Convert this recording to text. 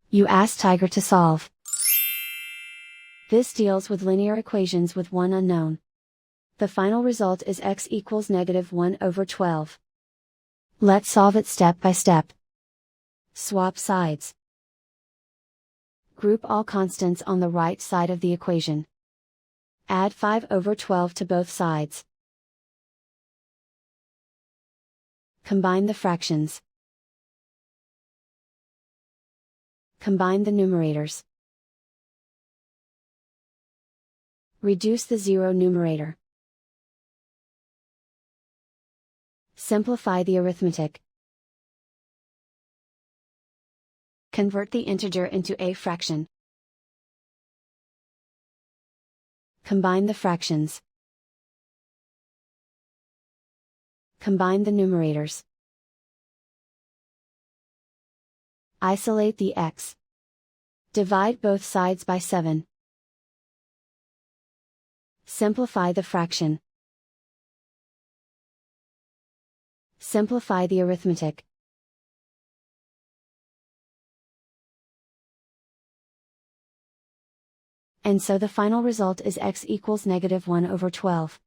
You ask Tiger to solve. This deals with linear equations with one unknown. The final result is x equals -1/12. Let's solve it step by step. Swap sides. Group all constants on the right side of the equation. Add 5/12 to both sides. Combine the fractions. Combine the numerators. Reduce the zero numerator. Simplify the arithmetic. Convert the integer into a fraction. Combine the fractions. Combine the numerators. Isolate the x. Divide both sides by 7. Simplify the fraction. Simplify the arithmetic. And so the final result is x equals -1/12.